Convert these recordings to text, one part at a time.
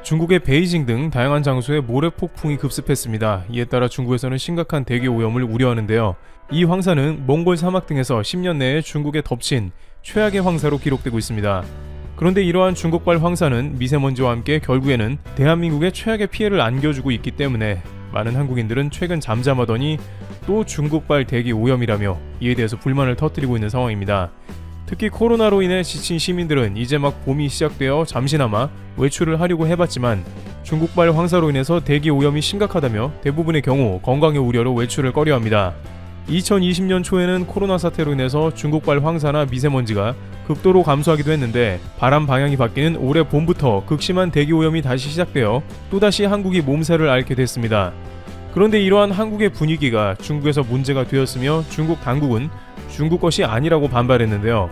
중국의 베이징 등 다양한 장소에 모래폭풍이 급습했습니다. 이에 따라 중국에서는 심각한 대기 오염을 우려하는데요. 이 황사는 몽골 사막 등에서 10년 내에 중국에 덮친 최악의 황사로 기록되고 있습니다. 그런데 이러한 중국발 황사는 미세먼지와 함께 결국에는 대한민국에 최악의 피해를 안겨주고 있기 때문에 많은 한국인들은 최근 잠잠하더니 또 중국발 대기 오염이라며 이에 대해서 불만을 터뜨리고 있는 상황입니다. 특히 코로나로 인해 지친 시민들은 이제 막 봄이 시작되어 잠시나마 외출을 하려고 해봤지만 중국발 황사로 인해서 대기 오염이 심각하다며 대부분의 경우 건강의 우려로 외출을 꺼려합니다. 2020년 초에는 코로나 사태로 인해서 중국발 황사나 미세먼지가 극도로 감소하기도 했는데 바람 방향이 바뀌는 올해 봄부터 극심한 대기 오염이 다시 시작되어 또다시 한국이 몸살을 앓게 됐습니다. 그런데 이러한 한국의 분위기가 중국에서 문제가 되었으며 중국 당국은 중국 것이 아니라고 반발했는데요.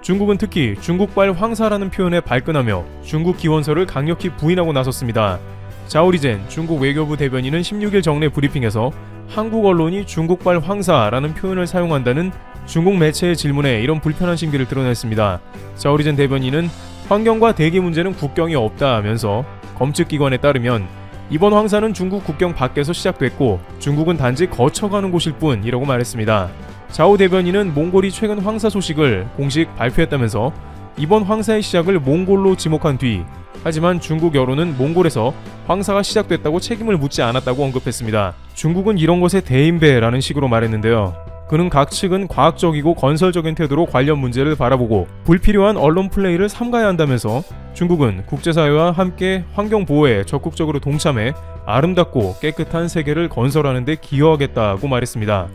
중국은 특히 중국발 황사라는 표현에 발끈하며 중국 기원서를 강력히 부인하고 나섰습니다. 자오리젠 중국 외교부 대변인은 16일 정례 브리핑에서 한국 언론이 중국발 황사라는 표현을 사용한다는 중국 매체의 질문에 이런 불편한 심기를 드러냈습니다. 자오리젠 대변인은 환경과 대기 문제는 국경이 없다면서 검측기관에 따르면 이번 황사는 중국 국경 밖에서 시작됐고 중국은 단지 거쳐가는 곳일 뿐이라고 말했습니다. 자오 대변인은 몽골이 최근 황사 소식을 공식 발표했다면서 이번 황사의 시작을 몽골로 지목한 뒤 하지만 중국 여론은 몽골에서 황사가 시작됐다고 책임을 묻지 않았다고 언급했습니다. 중국은 이런 것에 대인배라는 식으로 말했는데요. 그는 각 측은 과학적이고 건설적인 태도로 관련 문제를 바라보고 불필요한 언론 플레이를 삼가야 한다면서 중국은 국제사회와 함께 환경보호에 적극적으로 동참해 아름답고 깨끗한 세계를 건설하는 데 기여하겠다고 말했습니다.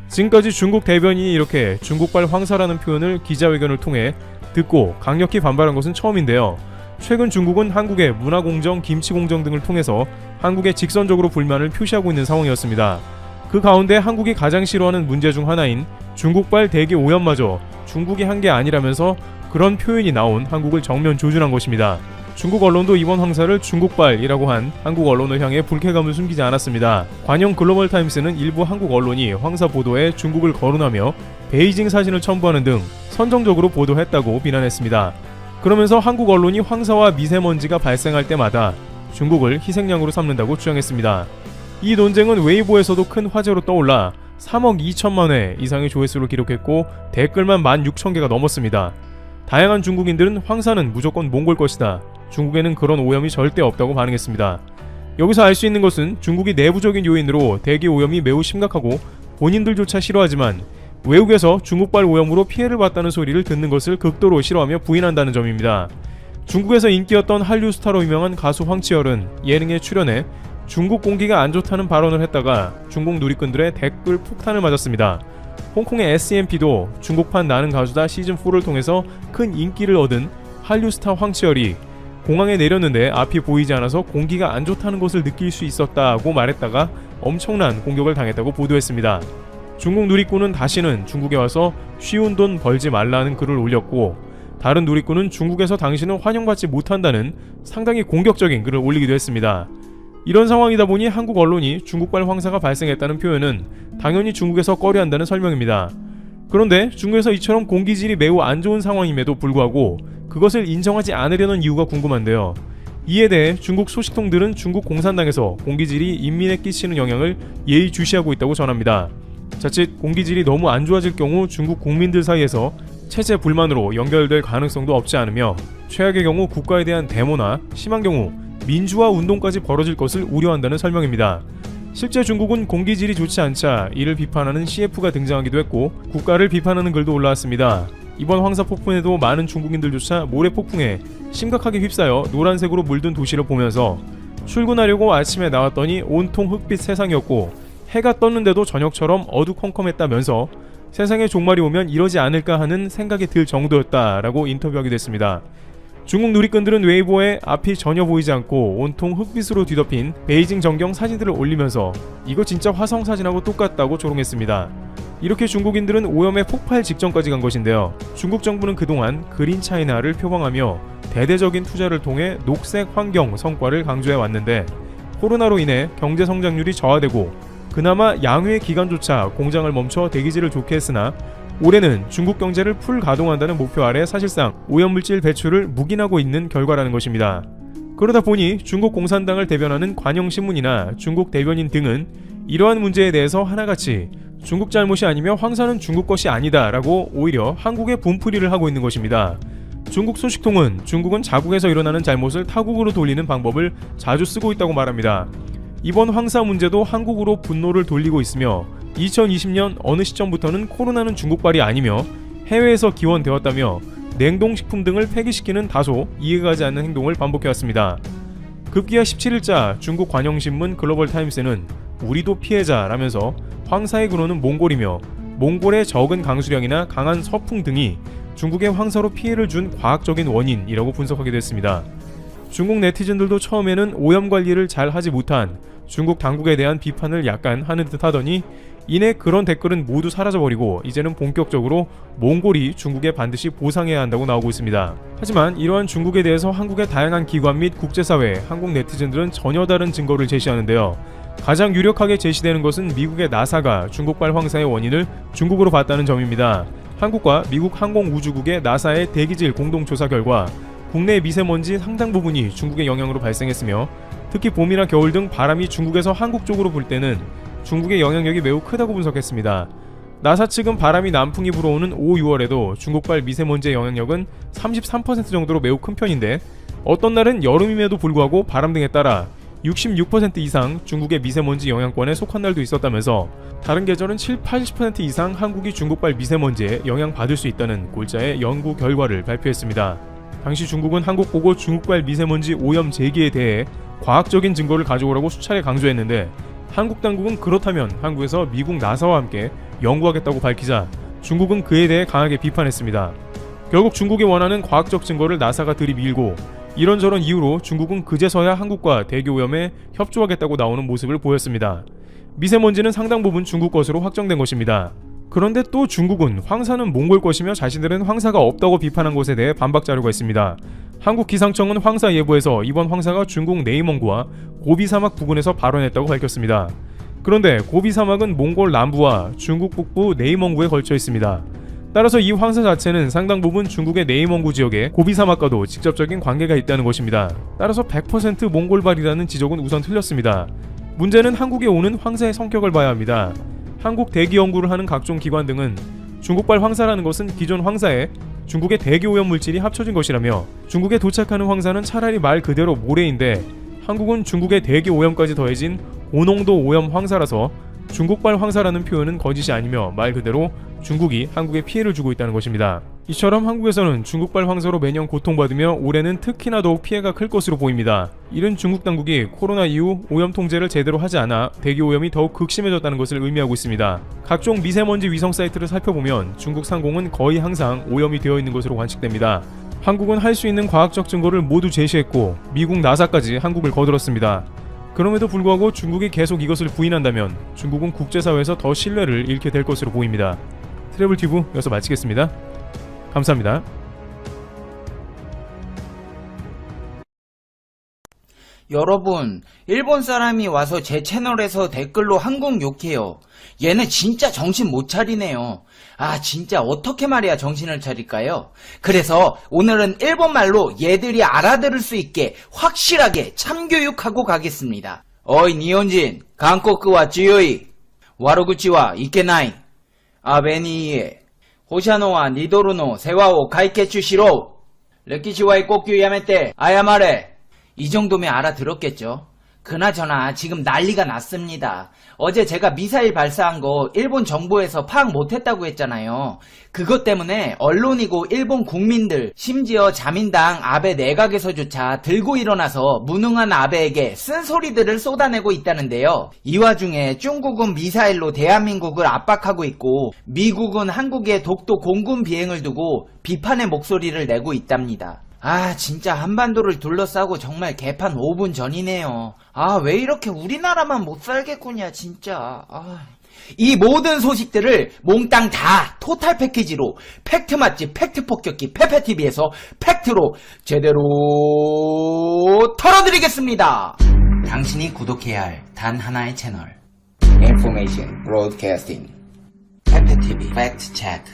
지금까지 중국 대변인이 이렇게 중국발 황사라는 표현을 기자회견을 통해 듣고 강력히 반발한 것은 처음인데요. 최근 중국은 한국의 문화공정, 김치공정 등을 통해서 한국에 직선적으로 불만을 표시하고 있는 상황이었습니다. 그 가운데 한국이 가장 싫어하는 문제 중 하나인 중국발 대기 오염마저 중국이 한 게 아니라면서 그런 표현이 나온 한국을 정면 조준한 것입니다. 중국 언론도 이번 황사를 중국발이라고 한 한국 언론을 향해 불쾌감을 숨기지 않았습니다. 관영 글로벌타임스는 일부 한국 언론이 황사 보도에 중국을 거론하며 베이징 사진을 첨부하는 등 선정적으로 보도했다고 비난했습니다. 그러면서 한국 언론이 황사와 미세먼지가 발생할 때마다 중국을 희생양으로 삼는다고 주장했습니다. 이 논쟁은 웨이보에서도 큰 화제로 떠올라 3억 2천만 회 이상의 조회수를 기록했고 댓글만 16,000개가 넘었습니다. 다양한 중국인들은 황사는 무조건 몽골 것이다. 중국에는 그런 오염이 절대 없다고 반응했습니다. 여기서 알 수 있는 것은 중국이 내부적인 요인으로 대기 오염이 매우 심각하고 본인들조차 싫어하지만 외국에서 중국발 오염으로 피해를 봤다는 소리를 듣는 것을 극도로 싫어하며 부인한다는 점입니다. 중국에서 인기였던 한류 스타로 유명한 가수 황치열은 예능에 출연해 중국 공기가 안 좋다는 발언을 했다가 중국 누리꾼들의 댓글 폭탄을 맞았습니다. 홍콩의 SMP도 중국판 나는 가수다 시즌4를 통해서 큰 인기를 얻은 한류 스타 황치열이 공항에 내렸는데 앞이 보이지 않아서 공기가 안 좋다는 것을 느낄 수 있었다고 말했다가 엄청난 공격을 당했다고 보도했습니다. 중국 누리꾼은 다시는 중국에 와서 쉬운 돈 벌지 말라는 글을 올렸고 다른 누리꾼은 중국에서 당신은 환영받지 못한다는 상당히 공격적인 글을 올리기도 했습니다. 이런 상황이다 보니 한국 언론이 중국발 황사가 발생했다는 표현은 당연히 중국에서 꺼려한다는 설명입니다. 그런데 중국에서 이처럼 공기질이 매우 안 좋은 상황임에도 불구하고 그것을 인정하지 않으려는 이유가 궁금한데요. 이에 대해 중국 소식통들은 중국 공산당에서 공기질이 인민에 끼치는 영향을 예의주시하고 있다고 전합니다. 자칫 공기질이 너무 안 좋아질 경우 중국 국민들 사이에서 체제 불만으로 연결될 가능성도 없지 않으며 최악의 경우 국가에 대한 데모나 심한 경우 민주화 운동까지 벌어질 것을 우려한다는 설명입니다. 실제 중국은 공기질이 좋지 않자 이를 비판하는 CF가 등장하기도 했고 국가를 비판하는 글도 올라왔습니다. 이번 황사 폭풍에도 많은 중국인들조차 모래 폭풍에 심각하게 휩싸여 노란색으로 물든 도시를 보면서 출근하려고 아침에 나왔더니 온통 흑빛 세상이었고 해가 떴는데도 저녁처럼 어두컴컴했다면서 세상에 종말이 오면 이러지 않을까 하는 생각이 들 정도였다라고 인터뷰하기도 했습니다. 중국 누리꾼들은 웨이보에 앞이 전혀 보이지 않고 온통 흑빛으로 뒤덮인 베이징 전경 사진들을 올리면서 이거 진짜 화성 사진하고 똑같다고 조롱했습니다. 이렇게 중국인들은 오염의 폭발 직전까지 간 것인데요. 중국 정부는 그동안 그린 차이나를 표방하며 대대적인 투자를 통해 녹색 환경 성과를 강조해 왔는데 코로나로 인해 경제 성장률이 저하되고 그나마 양회 기간조차 공장을 멈춰 대기질을 좋게 했으나 올해는 중국 경제를 풀 가동한다는 목표 아래 사실상 오염물질 배출을 묵인하고 있는 결과라는 것입니다. 그러다 보니 중국 공산당을 대변하는 관영신문이나 중국 대변인 등은 이러한 문제에 대해서 하나같이 중국 잘못이 아니며 황사는 중국 것이 아니다 라고 오히려 한국에 분풀이를 하고 있는 것입니다. 중국 소식통은 중국은 자국에서 일어나는 잘못을 타국으로 돌리는 방법을 자주 쓰고 있다고 말합니다. 이번 황사 문제도 한국으로 분노를 돌리고 있으며 2020년 어느 시점부터는 코로나는 중국발이 아니며 해외에서 기원되었다며 냉동식품 등을 폐기시키는 다소 이해가지 않는 행동을 반복해왔습니다. 급기야 17일자 중국 관영신문 글로벌타임스는 우리도 피해자라면서 황사의 근원은 몽골이며 몽골의 적은 강수량이나 강한 서풍 등이 중국의 황사로 피해를 준 과학적인 원인이라고 분석하기도 했습니다. 중국 네티즌들도 처음에는 오염 관리를 잘 하지 못한 중국 당국에 대한 비판을 약간 하는 듯 하더니 이내 그런 댓글은 모두 사라져버리고 이제는 본격적으로 몽골이 중국에 반드시 보상해야 한다고 나오고 있습니다. 하지만 이러한 중국에 대해서 한국의 다양한 기관 및 국제사회, 한국 네티즌들은 전혀 다른 증거를 제시하는데요. 가장 유력하게 제시되는 것은 미국의 나사가 중국발 황사의 원인을 중국으로 봤다는 점입니다. 한국과 미국 항공우주국의 나사의 대기질 공동조사 결과 국내 미세먼지 상당 부분이 중국의 영향으로 발생했으며 특히 봄이나 겨울 등 바람이 중국에서 한국 쪽으로 불 때는 중국의 영향력이 매우 크다고 분석했습니다. 나사 측은 바람이 남풍이 불어오는 5, 6월에도 중국발 미세먼지의 영향력은 33% 정도로 매우 큰 편인데 어떤 날은 여름임에도 불구하고 바람 등에 따라 66% 이상 중국의 미세먼지 영향권에 속한 날도 있었다면서 다른 계절은 7, 80% 이상 한국이 중국발 미세먼지에 영향받을 수 있다는 골자의 연구 결과를 발표했습니다. 당시 중국은 한국 보고 중국발 미세먼지 오염 제기에 대해 과학적인 증거를 가져오라고 수차례 강조했는데 한국 당국은 그렇다면 한국에서 미국 나사와 함께 연구하겠다고 밝히자 중국은 그에 대해 강하게 비판했습니다. 결국 중국이 원하는 과학적 증거를 나사가 들이밀고 이런저런 이유로 중국은 그제서야 한국과 대기오염에 협조하겠다고 나오는 모습을 보였습니다. 미세먼지는 상당 부분 중국 것으로 확정된 것입니다. 그런데 또 중국은 황사는 몽골 것이며 자신들은 황사가 없다고 비판한 것에 대해 반박 자료가 있습니다. 한국 기상청은 황사 예보에서 이번 황사가 중국 네이멍구와 고비 사막 부근에서 발원했다고 밝혔습니다. 그런데 고비 사막은 몽골 남부와 중국 북부 네이멍구에 걸쳐 있습니다. 따라서 이 황사 자체는 상당 부분 중국의 네이멍구 지역의 고비 사막과도 직접적인 관계가 있다는 것입니다. 따라서 100% 몽골발이라는 지적은 우선 틀렸습니다. 문제는 한국에 오는 황사의 성격을 봐야 합니다. 한국 대기 연구를 하는 각종 기관 등은 중국발 황사라는 것은 기존 황사에 중국의 대기 오염 물질이 합쳐진 것이라며 중국에 도착하는 황사는 차라리 말 그대로 모래인데 한국은 중국의 대기 오염까지 더해진 고농도 오염 황사라서 중국발 황사라는 표현은 거짓이 아니며 말 그대로 중국이 한국에 피해를 주고 있다는 것입니다. 이처럼 한국에서는 중국발 황사로 매년 고통받으며 올해는 특히나 더욱 피해가 클 것으로 보입니다. 이른 중국 당국이 코로나 이후 오염 통제를 제대로 하지 않아 대기 오염이 더욱 극심해졌다는 것을 의미하고 있습니다. 각종 미세먼지 위성 사이트를 살펴보면 중국 상공은 거의 항상 오염이 되어 있는 것으로 관측됩니다. 한국은 할 수 있는 과학적 증거를 모두 제시했고 미국 나사까지 한국을 거들었습니다. 그럼에도 불구하고 중국이 계속 이것을 부인한다면 중국은 국제사회에서 더 신뢰를 잃게 될 것으로 보입니다. 트래블튜브 여기서 마치겠습니다. 감사합니다. 여러분, 일본 사람이 와서 제 채널에서 댓글로 한국 욕해요. 얘는 진짜 정신 못 차리네요. 아, 진짜 어떻게 말해야 정신을 차릴까요? 그래서 오늘은 일본말로 얘들이 알아들을 수 있게 확실하게 참교육하고 가겠습니다. 어이 니혼진, 한국과 지요이, 와르구치와 이케나이, 아베니에, 호샤노와 니도르노 세와오 가이케추시로, 레키시와의 꼭규 야메테 아야마레. 이 정도면 알아들었겠죠? 그나저나 지금 난리가 났습니다. 어제 제가 미사일 발사한 거 일본 정부에서 파악 못했다고 했잖아요. 그것 때문에 언론이고 일본 국민들, 심지어 자민당 아베 내각에서조차 들고 일어나서 무능한 아베에게 쓴소리들을 쏟아내고 있다는데요. 이 와중에 중국은 미사일로 대한민국을 압박하고 있고 미국은 한국에 독도 공군 비행을 두고 비판의 목소리를 내고 있답니다. 아, 진짜 한반도를 둘러싸고 정말 개판 5분 전이네요. 아, 왜 이렇게 우리나라만 못 살겠구냐 진짜. 이 모든 소식들을 몽땅 다 토탈 패키지로 팩트 맛집 팩트 폭격기 페페TV에서 팩트로 제대로 털어드리겠습니다. 당신이 구독해야 할 단 하나의 채널, Information Broadcasting 페페TV 팩트 체크.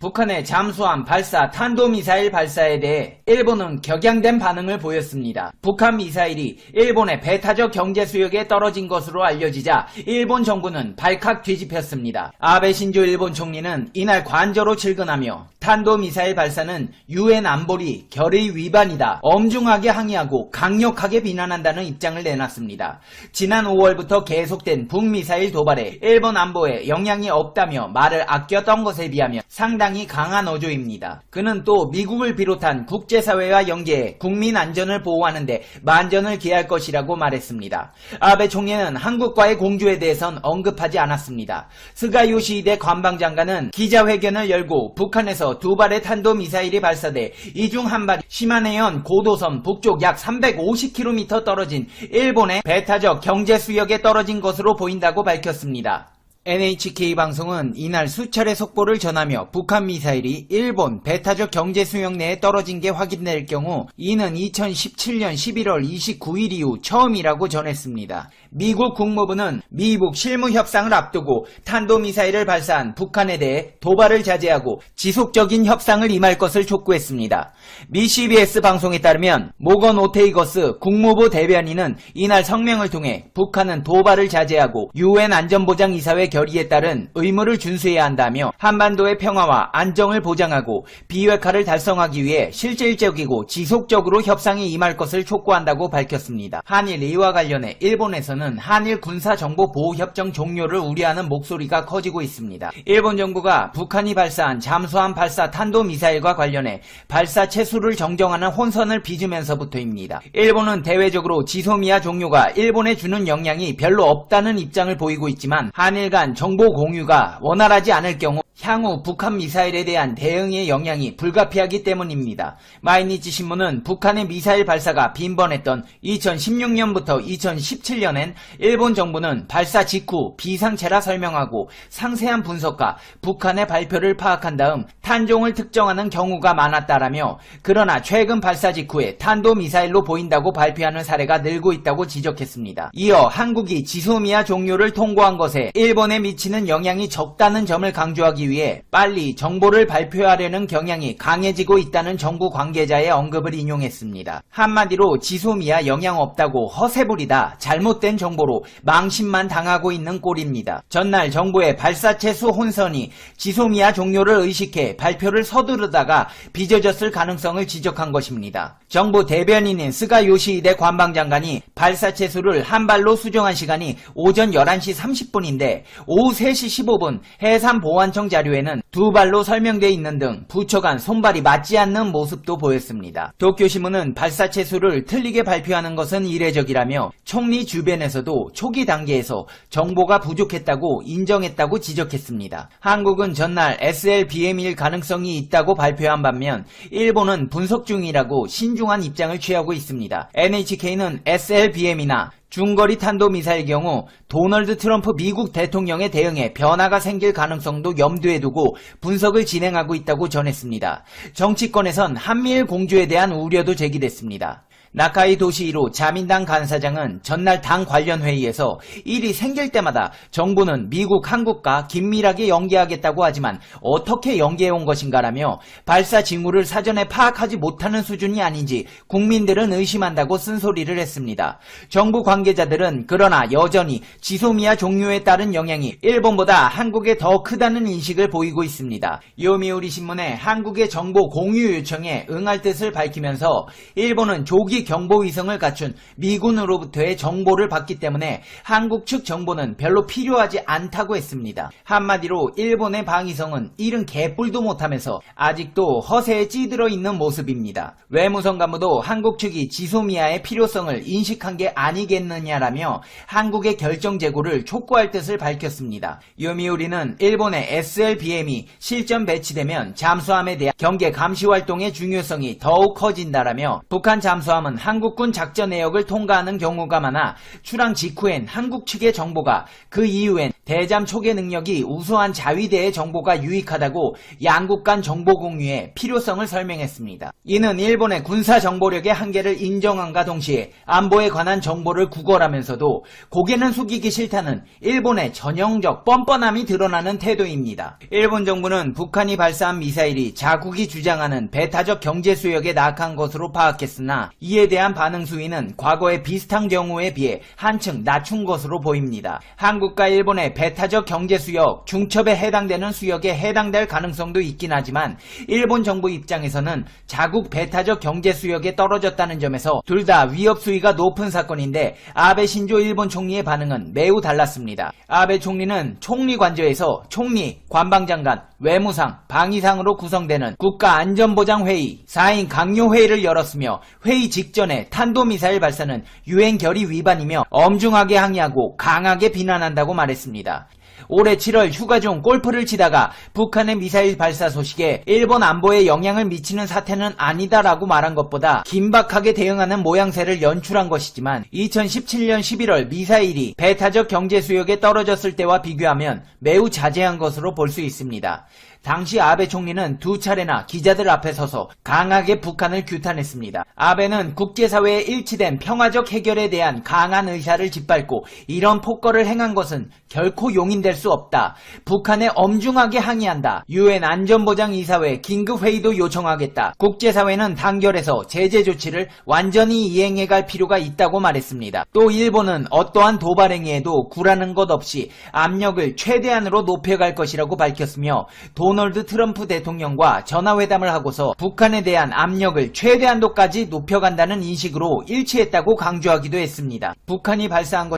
북한의 잠수함 발사 탄도미사일 발사에 대해 일본은 격양된 반응을 보였습니다. 북한 미사일이 일본의 배타적 경제 수역에 떨어진 것으로 알려지자 일본 정부는 발칵 뒤집혔습니다. 아베 신조 일본 총리는 이날 관저로 출근하며 탄도미사일 발사는 유엔 안보리 결의 위반이다. 엄중하게 항의하고 강력하게 비난한다는 입장을 내놨습니다. 지난 5월부터 계속된 북미사일 도발에 일본 안보에 영향이 없다며 말을 아꼈던 것에 비하면 상당히 강한 어조입니다. 그는 또 미국을 비롯한 국제사회와 연계해 국민 안전을 보호하는 데 만전을 기할 것이라고 말했습니다. 아베 총리는 한국과의 공조에 대해선 언급하지 않았습니다. 스가 요시히데 관방장관은 기자회견을 열고 북한에서 두 발의 탄도미사일이 발사돼 이 중 한 발이 시마네현 고도섬 북쪽 약 350km 떨어진 일본의 배타적 경제 수역에 떨어진 것으로 보인다고 밝혔습니다. NHK 방송은 이날 수차례 속보를 전하며 북한 미사일이 일본 배타적 경제 수역 내에 떨어진 게 확인될 경우 이는 2017년 11월 29일 이후 처음이라고 전했습니다. 미국 국무부는 미북 실무 협상을 앞두고 탄도미사일을 발사한 북한에 대해 도발을 자제하고 지속적인 협상을 임할 것을 촉구했습니다. 미 CBS 방송에 따르면 모건 오테이거스 국무부 대변인은 이날 성명을 통해 북한은 도발을 자제하고 UN 안전보장이사회 결의에 따른 의무를 준수해야 한다며 한반도의 평화와 안정을 보장하고 비핵화를 달성하기 위해 실질적이고 지속적으로 협상에 임할 것을 촉구한다고 밝혔습니다. 한일 이와 관련해 일본에서는 한일 군사정보보호협정 종료를 우려하는 목소리가 커지고 있습니다. 일본 정부가 북한이 발사한 잠수함 발사 탄도미사일과 관련해 발사 체수를 정정하는 혼선을 빚으면서부터입니다. 일본은 대외적으로 지소미아 종료가 일본에 주는 영향이 별로 없다는 입장을 보이고 있지만 한일 간 정보 공유가 원활하지 않을 경우 향후 북한 미사일에 대한 대응의 영향이 불가피하기 때문입니다. 마이니치 신문은 북한의 미사일 발사가 빈번했던 2016년부터 2017년엔 일본 정부는 발사 직후 비상체라 설명하고 상세한 분석과 북한의 발표를 파악한 다음 탄종을 특정하는 경우가 많았다라며 그러나 최근 발사 직후에 탄도미사일로 보인다고 발표하는 사례가 늘고 있다고 지적했습니다. 이어 한국이 지소미아 종료를 통보한 것에 일본에 미치는 영향이 적다는 점을 강조하기 위해 빨리 정보를 발표하려는 경향이 강해지고 있다는 정부 관계자의 언급을 인용했습니다. 한마디로 지소미아 영향 없다고 허세부리다 잘못된 정보로 망신만 당하고 있는 꼴입니다. 전날 정부의 발사체수 혼선이 지소미아 종료를 의식해 발표를 서두르다가 빚어졌을 가능성을 지적한 것입니다. 정부 대변인인 스가 요시히데 관방장관이 발사체수를 한 발로 수정한 시간이 오전 11시 30분인데 오후 3시 15분 해상보안청 자료에는 두 발로 설명되어 있는 등 부처 간 손발이 맞지 않는 모습도 보였습니다. 도쿄신문은 발사체수를 틀리게 발표하는 것은 이례적이라며 총리 주변에서도 초기 단계에서 정보가 부족했다고 인정했다고 지적했습니다. 한국은 전날 SLBM일 가능성이 있다고 발표한 반면 일본은 분석 중이라고 신중한 입장을 취하고 있습니다. NHK는 SLBM이나 중거리 탄도미사일 경우 도널드 트럼프 미국 대통령의 대응에 변화가 생길 가능성도 염두에 두고 분석을 진행하고 있다고 전했습니다. 정치권에선 한미일 공조에 대한 우려도 제기됐습니다. 나카이 도시히로 자민당 간사장은 전날 당 관련 회의에서 일이 생길 때마다 정부는 미국, 한국과 긴밀하게 연계하겠다고 하지만 어떻게 연계해온 것인가라며 발사 징후를 사전에 파악하지 못하는 수준이 아닌지 국민들은 의심한다고 쓴소리를 했습니다. 정부 관계자들은 그러나 여전히 지소미아 종료에 따른 영향이 일본보다 한국에 더 크다는 인식을 보이고 있습니다. 요미우리 신문에 한국의 정보 공유 요청에 응할 뜻을 밝히면서 일본은 조기 경보위성을 갖춘 미군으로부터의 정보를 받기 때문에 한국 측 정보는 별로 필요하지 않다고 했습니다. 한마디로 일본의 방위성은 일은 개뿔도 못하면서 아직도 허세에 찌들어 있는 모습입니다. 외무성 간부도 한국 측이 지소미아의 필요성을 인식한 게 아니겠느냐라며 한국의 결정 재고를 촉구할 뜻을 밝혔습니다. 요미우리는 일본의 SLBM이 실전 배치되면 잠수함에 대한 경계 감시 활동의 중요성이 더욱 커진다라며 북한 잠수함은 한국군 작전 내역을 통과하는 경우가 많아 출항 직후엔 한국 측의 정보가 그 이후엔 대잠 초계 능력이 우수한 자위대의 정보가 유익하다고 양국 간 정보 공유의 필요성을 설명했습니다. 이는 일본의 군사 정보력의 한계를 인정함과 동시에 안보에 관한 정보를 구걸하면서도 고개는 숙이기 싫다는 일본의 전형적 뻔뻔함이 드러나는 태도입니다. 일본 정부는 북한이 발사한 미사일이 자국이 주장하는 배타적 경제 수역에 낙한 것으로 파악했으나 이에 대한 반응 수위는 과거의 비슷한 경우에 비해 한층 낮춘 것으로 보입니다. 한국과 일본의 배타적 경제 수역, 중첩에 해당되는 수역에 해당될 가능성도 있긴 하지만 일본 정부 입장에서는 자국 배타적 경제 수역에 떨어졌다는 점에서 둘 다 위협 수위가 높은 사건인데 아베 신조 일본 총리의 반응은 매우 달랐습니다. 아베 총리는 총리 관저에서 총리, 관방장관, 외무상, 방위상으로 구성되는 국가안전보장회의 4인 강요회의를 열었으며 회의 직전에 탄도미사일 발사는 유엔 결의 위반이며 엄중하게 항의하고 강하게 비난한다고 말했습니다. 올해 7월 휴가 중 골프를 치다가 북한의 미사일 발사 소식에 일본 안보에 영향을 미치는 사태는 아니다라고 말한 것보다 긴박하게 대응하는 모양새를 연출한 것이지만 2017년 11월 미사일이 배타적 경제 수역에 떨어졌을 때와 비교하면 매우 자제한 것으로 볼 수 있습니다. 당시 아베 총리는 두 차례나 기자들 앞에 서서 강하게 북한을 규탄했습니다. 아베는 국제사회의 일치된 평화적 해결에 대한 강한 의사를 짓밟고 이런 폭거를 행한 것은 결코 용인될 수 없다. 북한에 엄중하게 항의한다. 유엔 안전보장이사회 긴급회의도 요청하겠다. 국제사회는 단결해서 제재 조치를 완전히 이행해갈 필요가 있다고 말했습니다. 또 일본은 어떠한 도발 행위에도 굴하는 것 없이 압력을 최대한으로 높여갈 것이라고 밝혔으며 도널드 트럼프 대통령과 전화회담을 하고서 북한에 대한 압력을 최대한도까지 높여간다는 인식으로 일치했다고 강조하기도 했습니다. 북한이 발사한 것